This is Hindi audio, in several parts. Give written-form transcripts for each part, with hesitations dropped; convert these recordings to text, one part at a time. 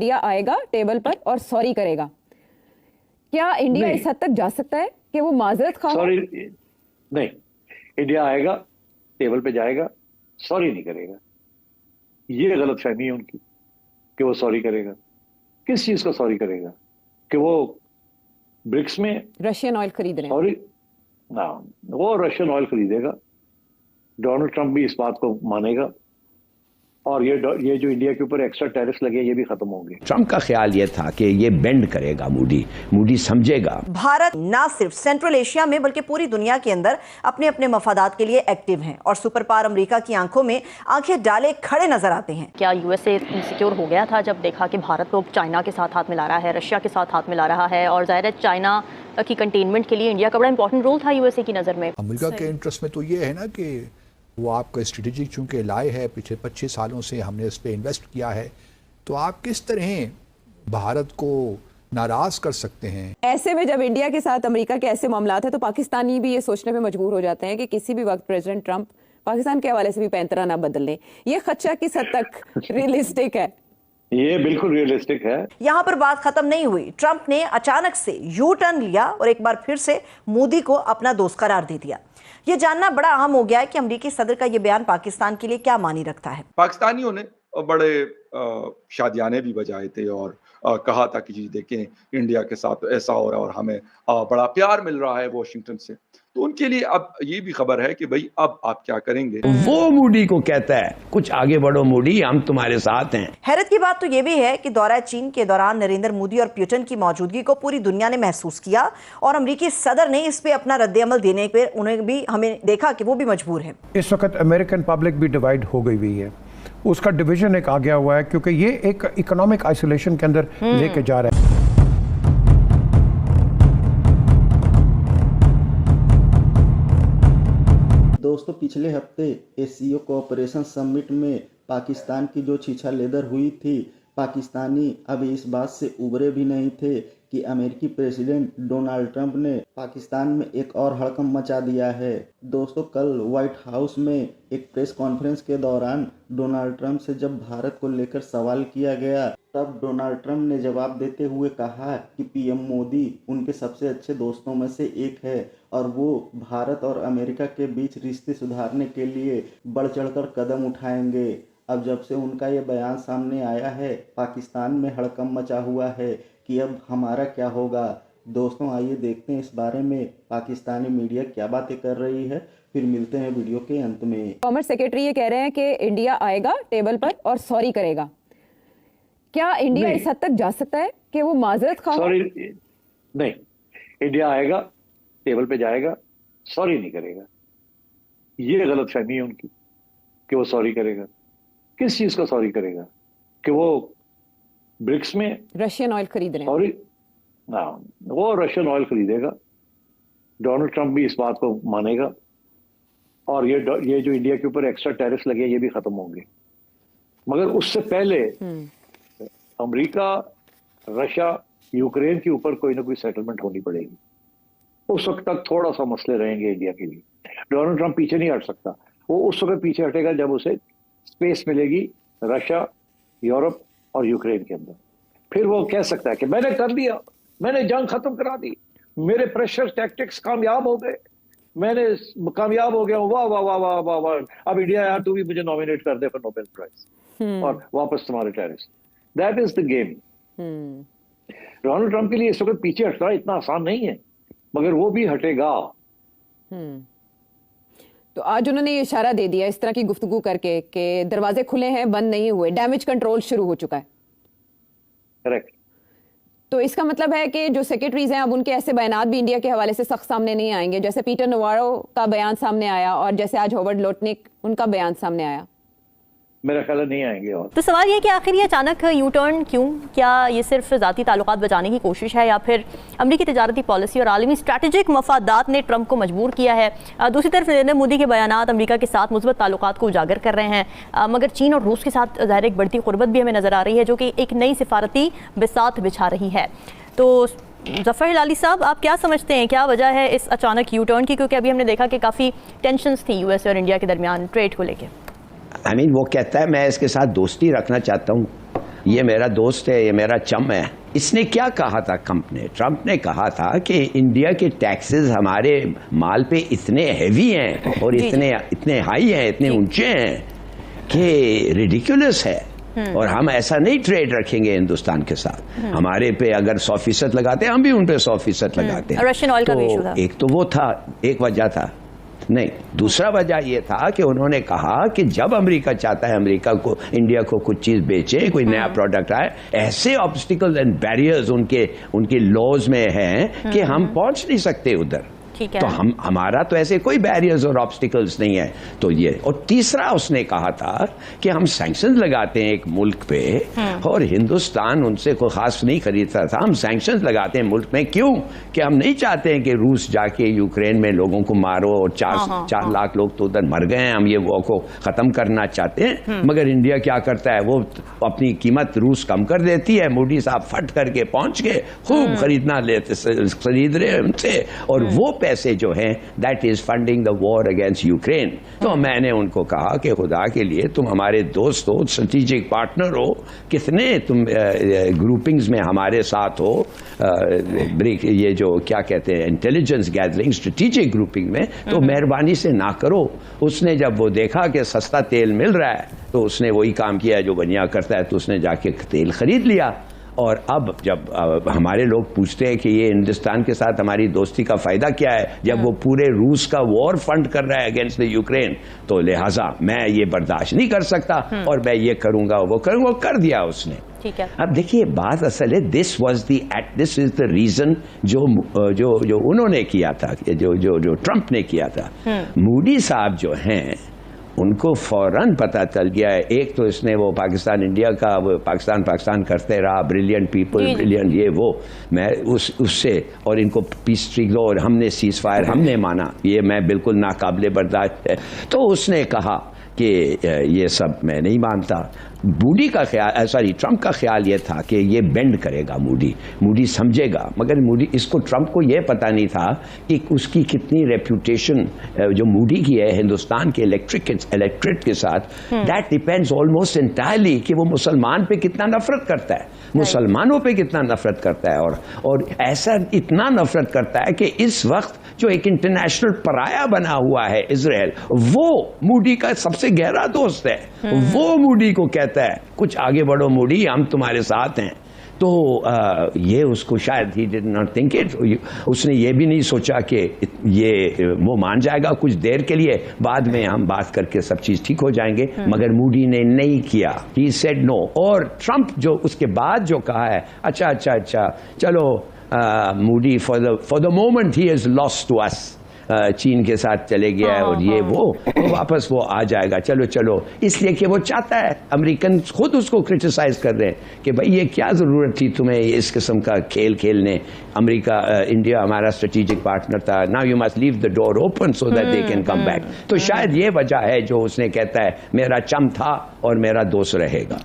इंडिया आएगा टेबल पर और सॉरी करेगा। क्या इंडिया इस हद तक जा सकता है कि वो माजरत खा? सॉरी नहीं, इंडिया आएगा, टेबल पे जाएगा, सॉरी नहीं करेगा। ये गलतफहमी है उनकी कि वो सॉरी करेगा। किस चीज का सॉरी करेगा? कि वो ब्रिक्स में रशियन ऑयल खरीद रहे हैं। सॉरी ना, वो रशियन ऑयल खरीदेगा, डोनाल्ड ट्रंप भी इस बात को मानेगा, और ये जो इंडिया के ऊपर एक्स्ट्रा टैरिफ लगे ये भी खत्म होंगे। ट्रंप का ख्याल ये था कि ये बेंड करेगा, मूडी समझेगा। भारत न सिर्फ सेंट्रल एशिया में बल्कि पूरी दुनिया के अंदर अपने अपने मफादात के लिए एक्टिव हैं और सुपर पावर अमेरिका की आंखों में आंखें डाले खड़े नजर आते हैं। क्या यूएसए इनसिक्योर हो गया था जब देखा कि भारत तो चाइना के साथ हाथ मिला रहा है, रशिया के साथ हाथ मिला रहा है, और जाहिर है चाइना की कंटेनमेंट के लिए इंडिया का बड़ा इंपॉर्टेंट रोल था यूएसए की नज़र में। अमेरिका के इंटरेस्ट में तो ये है ना कि वो आपका स्ट्रेटेजिक चूंकि लाए है, पिछले 25 सालों से हमने इस पर इन्वेस्ट किया है, तो आप किस तरह भारत को नाराज कर सकते हैं? ऐसे में जब इंडिया के साथ अमेरिका के ऐसे मामलात हैं तो पाकिस्तानी भी ये सोचने पे मजबूर हो जाते हैं कि किसी भी वक्त प्रेसिडेंट ट्रंप पाकिस्तान के हवाले से भी पैंतरा ना बदल लें। ये खदशा किस हद तक रियलिस्टिक है? ये बिल्कुल रियलिस्टिक है। यहाँ पर बात खत्म नहीं हुई। ट्रंप ने अचानक से यू टर्न लिया और एक बार फिर से मोदी को अपना दोस्त करार दे दिया। ये जानना बड़ा अहम हो गया है कि अमेरिकी सदर का ये बयान पाकिस्तान के लिए क्या मानी रखता है। पाकिस्तानियों ने बड़े शादियाने भी बजाए थे और कहा था कि जी देखें इंडिया के साथ ऐसा हो रहा है और हमें बड़ा प्यार मिल रहा है वॉशिंगटन से। तो उनके लिए अब ये भी खबर है कि भाई अब आप क्या करेंगे। वो मूडी को कहता है कुछ आगे बढ़ो मूडी, हम तुम्हारे साथ हैं। हैरत की बात तो ये भी है कि दौरा चीन के दौरान नरेंद्र मोदी और पुतिन की मौजूदगी को पूरी दुनिया ने महसूस किया और अमेरिकी सदर ने इस पे अपना रद्द-ए-अमल देने पे उन्हें भी हमें देखा कि वो भी मजबूर है। इस वक्त अमेरिकन पब्लिक भी डिवाइड हो गई हुई है, उसका डिवीजन एक आ गया हुआ है क्योंकि ये एक इकोनॉमिक आइसोलेशन के अंदर लेके जा रहा है। दोस्तों, पिछले हफ्ते एससीओ कोऑपरेशन समिट में पाकिस्तान की जो छीछा लेदर हुई थी, पाकिस्तानी अब इस बात से उबरे भी नहीं थे कि अमेरिकी प्रेसिडेंट डोनाल्ड ट्रंप ने पाकिस्तान में एक और हड़कंप मचा दिया है। दोस्तों, कल व्हाइट हाउस में एक प्रेस कॉन्फ्रेंस के दौरान डोनाल्ड ट्रंप से जब भारत को लेकर सवाल किया गया, तब डोनाल्ड ट्रंप ने जवाब देते हुए कहा कि पीएम मोदी उनके सबसे अच्छे दोस्तों में से एक है और वो भारत और अमेरिका के बीच रिश्ते सुधारने के लिए बढ़ चढ़कर कदम उठाएंगे। अब जब से उनका ये बयान सामने आया है, पाकिस्तान में हड़कंप मचा हुआ है कि अब हमारा क्या होगा। दोस्तों, आइए देखते हैं इस बारे में पाकिस्तानी मीडिया क्या बातें कर रही है, फिर मिलते हैं वीडियो के अंत में। कॉमर्स सेक्रेटरी ये कह रहे हैं कि इंडिया आएगा टेबल पर और सॉरी करेगा। क्या इंडिया इस हद तक जा सकता है कि वो माजरत खा? सॉरी नहीं, इंडिया आएगा, टेबल पे जाएगा, सॉरी नहीं करेगा। ये गलतफहमी है उनकी कि वो सॉरी करेगा। किस चीज का सॉरी करेगा? कि वो ब्रिक्स में रशियन ऑयल खरीद रहे हैं। सॉरी ना, वो रशियन ऑयल खरीदेगा, डोनाल्ड ट्रंप भी इस बात को मानेगा, और ये जो इंडिया के ऊपर एक्स्ट्रा टैरिफ लगे ये भी खत्म होंगे। मगर उससे पहले अमेरिका, रशिया, यूक्रेन के ऊपर कोई ना कोई सेटलमेंट होनी पड़ेगी। उस वक्त तक थोड़ा सा मसले रहेंगे इंडिया के लिए। डोनाल्ड ट्रंप पीछे नहीं हट सकता। वो उस वक्त पीछे हटेगा जब उसे स्पेस मिलेगी रशिया, यूरोप और यूक्रेन के अंदर। फिर वो कह सकता है कि मैंने कर लिया, मैंने जंग खत्म करा दी, मेरे प्रेशर टैक्टिक्स कामयाब हो गए, मैंने कामयाब हो गया हूँ, वाह वाह वाह वाह वाह वाह, अब इंडिया यार तू भी मुझे नॉमिनेट कर दे फॉर नोबेल प्राइज और वापस तुम्हारे tariff. That is the game. Donald Trump के लिए इस वक्त पीछे हटना इतना आसान नहीं है, मगर वो भी हटेगा। तो आज उन्होंने ये इशारा दे दिया इस तरह की गुफ्तगू करके कि दरवाजे खुले हैं, बंद नहीं हुए, डैमेज कंट्रोल शुरू हो चुका है। करेक्ट। तो इसका मतलब है कि जो सेक्रेटरीज हैं अब उनके ऐसे बयानात भी इंडिया के हवाले से सख्त सामने नहीं आएंगे, जैसे पीटर नवारो का बयान सामने आया और जैसे आज हॉवर्ड लोटनिक उनका बयान सामने आया। मेरा ख्याल नहीं आएंगे। और तो सवाल ये कि आखिर ये अचानक यू टर्न क्यों? क्या ये सिर्फ ज़ाती ताल्लुकात बचाने की कोशिश है या फिर अमरीकी तजारती पॉलिसी और आलमी स्ट्रैटेजिक मफादात ने ट्रंप को मजबूर किया है? दूसरी तरफ नरेंद्र मोदी के बयानात अमरीका के साथ मुस्बत ताल्लुकात को उजागर कर रहे हैं, मगर चीन और रूस के साथ ज़ाहिर एक बढ़ती क़ुर्बत भी हमें नज़र आ रही है जो कि एक नई सिफारती बिसात बिछा रही है। तो ज़फ़र हिलाली साहब, आप क्या समझते हैं, क्या वजह है इस अचानक यू टर्न की? क्योंकि अभी हमने देखा कि काफ़ी टेंशंस थी यूएस और इंडिया के दरमियान ट्रेड को लेकर। वो कहता है मैं इसके साथ दोस्ती रखना चाहता हूँ ये मेरा दोस्त है, ये मेरा चम है। इसने क्या कहा था ट्रंप ने कहा था कि इंडिया के टैक्सेस हमारे माल पे इतने हैवी हैं और इतने हाई हैं, इतने ऊंचे हैं कि रिडिकुलस है, और हम ऐसा नहीं ट्रेड रखेंगे हिंदुस्तान के साथ। हमारे पे अगर 100% लगाते हैं, हम भी उन पे 100% लगाते हैं। रशियन ऑयल का भी इशू था। एक तो वो था, एक वजह था। नहीं, दूसरा वजह ये था कि उन्होंने कहा कि जब अमेरिका चाहता है अमेरिका को इंडिया को कुछ चीज बेचे, कोई नया प्रोडक्ट आए, ऐसे ऑब्स्टिकल्स एंड बैरियर्स उनके लॉज में हैं कि हम पहुंच नहीं सकते उधर। ठीक है। तो हमारा तो ऐसे कोई बैरियर्स और ऑब्स्टिकल्स नहीं है। तो ये, और तीसरा उसने कहा था कि हम सैंक्शंस लगाते हैं एक मुल्क पे और हिंदुस्तान उनसे कोई खास नहीं खरीदता था। हम सैंक्शंस लगाते हैं मुल्क में, क्यों? कि हम नहीं चाहते हैं कि रूस जाके यूक्रेन में लोगों को मारो और 4 लाख लोग तो उधर मर गए हैं। हम ये वो को खत्म करना चाहते हैं। मगर इंडिया क्या करता है, वो अपनी कीमत रूस कम कर देती है। मोदी साहब फट करके पहुंच के खूब खरीद रहे हैं उनसे, और वो पैसे जो हैं that is funding the war against Ukraine. तो मैंने उनको कहा कि खुदा के लिए तुम हमारे दोस्त हो, स्ट्रेटेजिक पार्टनर हो, कितने तुम ग्रुपिंग्स में हमारे साथ हो, ये जो क्या कहते हैं इंटेलिजेंस गैदरिंग स्ट्रेटेजिक ग्रुपिंग में, तो मेहरबानी से ना करो। उसने जब वो देखा कि सस्ता तेल मिल रहा है तो उसने वही काम किया जो बनिया करता है, तो उसने जाके तेल खरीद लिया। और अब जब हमारे लोग पूछते हैं कि ये हिंदुस्तान के साथ हमारी दोस्ती का फायदा क्या है, जब वो पूरे रूस का वॉर फंड कर रहा है अगेंस्ट द यूक्रेन, तो लिहाजा मैं ये बर्दाश्त नहीं कर सकता और मैं ये करूंगा वो करूंगा। वो कर दिया उसने। ठीक है। अब देखिए बात असल है, दिस इज द रीजन जो उन्होंने किया था, जो ट्रंप ने किया था। मोदी साहब जो हैं उनको फौरन पता चल गया है। एक तो इसने वो पाकिस्तान इंडिया का वो पाकिस्तान करते रहा, ब्रिलियंट पीपल, ब्रिलियंट ये वो, मैं उससे, और इनको पीस ट्रीट और हमने सीज फायर हमने माना, ये मैं बिल्कुल नाकाबिले बर्दाश्त है। तो उसने कहा कि ये सब मैं नहीं मानता। ट्रंप का ख्याल ये था कि ये बेंड करेगा, मूडी समझेगा, मगर इसको ट्रंप को ये पता नहीं था कि उसकी कितनी रेप्यूटेशन जो मूडी की है हिंदुस्तान के इलेक्ट्रेट के साथ, दैट डिपेंड्स ऑलमोस्ट एंटायरली कि वो मुसलमान पे कितना नफरत करता है, मुसलमानों पे कितना नफरत करता है, और ऐसा इतना नफरत करता है कि इस वक्त जो एक इंटरनेशनल पराया बना हुआ है इजराइल, वो मूडी का सबसे गहरा दोस्त है। वो मूडी को कहता है कुछ आगे बढ़ो मूडी, हम तुम्हारे साथ हैं। तो ये उसको शायद he did not think it, उसने ये भी नहीं सोचा कि ये वो मान जाएगा कुछ देर के लिए, बाद में हम बात करके सब चीज ठीक हो जाएंगे। मगर मूडी ने नहीं किया, ही सेड नो। और ट्रंप जो उसके बाद जो कहा है, अच्छा चलो Modi for the moment he is lost to us, चीन के साथ चले गया है और ये वो वापस वो आ जाएगा, चलो, इसलिए कि वो चाहता है, अमेरिकन खुद उसको क्रिटिसाइज कर रहे हैं कि भाई ये क्या जरूरत थी तुम्हें इस किस्म का खेल खेलने, अमेरिका इंडिया हमारा स्ट्रेटेजिक पार्टनर था, now you must leave the door open so that they can come back. तो शायद ये वजह है जो उसने कहता है मेरा चम था और मेरा दोस्त रहेगा।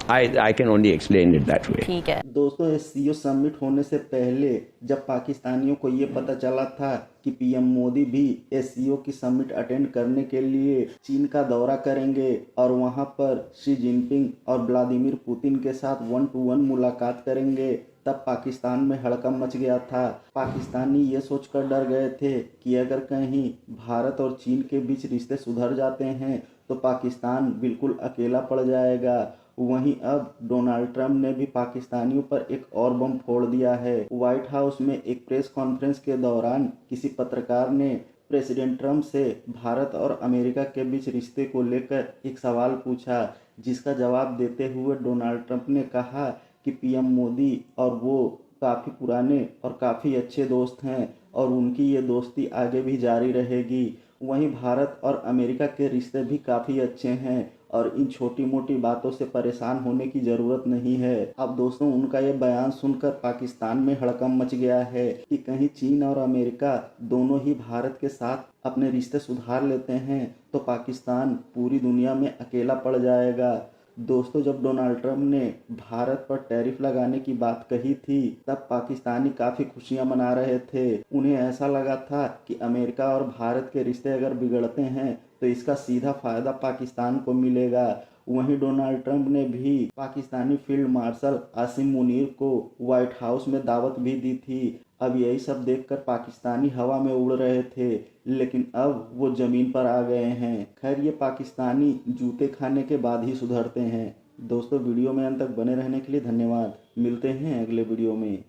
I can only explain it that way. ठीक है दोस्तों, एससीओ समिट होने से पहले जब पाकिस्तानियों को ये पता चला था कि पीएम मोदी भी एससीओ की समिट अटेंड करने के लिए चीन का दौरा करेंगे और वहां पर शी जिनपिंग और व्लादिमीर पुतिन के साथ 1-to-1 मुलाकात करेंगे, तब पाकिस्तान में हड़कंप मच गया था। पाकिस्तानी ये सोचकर डर गए थे कि अगर कहीं भारत और चीन के बीच रिश्ते सुधर जाते हैं तो पाकिस्तान बिल्कुल अकेला पड़ जाएगा। वहीं अब डोनाल्ड ट्रंप ने भी पाकिस्तानियों पर एक और बम फोड़ दिया है। व्हाइट हाउस में एक प्रेस कॉन्फ्रेंस के दौरान किसी पत्रकार ने प्रेसिडेंट ट्रंप से भारत और अमेरिका के बीच रिश्ते को लेकर एक सवाल पूछा, जिसका जवाब देते हुए डोनाल्ड ट्रंप ने कहा कि पीएम मोदी और वो काफ़ी पुराने और काफ़ी अच्छे दोस्त हैं और उनकी ये दोस्ती आगे भी जारी रहेगी। वहीं भारत और अमेरिका के रिश्ते भी काफ़ी अच्छे हैं और इन छोटी मोटी बातों से परेशान होने की ज़रूरत नहीं है। अब दोस्तों, उनका ये बयान सुनकर पाकिस्तान में हड़कंप मच गया है कि कहीं चीन और अमेरिका दोनों ही भारत के साथ अपने रिश्ते सुधार लेते हैं तो पाकिस्तान पूरी दुनिया में अकेला पड़ जाएगा। दोस्तों, जब डोनाल्ड ट्रंप ने भारत पर टैरिफ लगाने की बात कही थी तब पाकिस्तानी काफ़ी खुशियां मना रहे थे। उन्हें ऐसा लगा था कि अमेरिका और भारत के रिश्ते अगर बिगड़ते हैं तो इसका सीधा फ़ायदा पाकिस्तान को मिलेगा। वहीं डोनाल्ड ट्रंप ने भी पाकिस्तानी फील्ड मार्शल आसिम मुनीर को व्हाइट हाउस में दावत भी दी थी। अब यही सब देखकर पाकिस्तानी हवा में उड़ रहे थे, लेकिन अब वो जमीन पर आ गए हैं। खैर, ये पाकिस्तानी जूते खाने के बाद ही सुधरते हैं। दोस्तों, वीडियो में अंत तक बने रहने के लिए धन्यवाद। मिलते हैं अगले वीडियो में।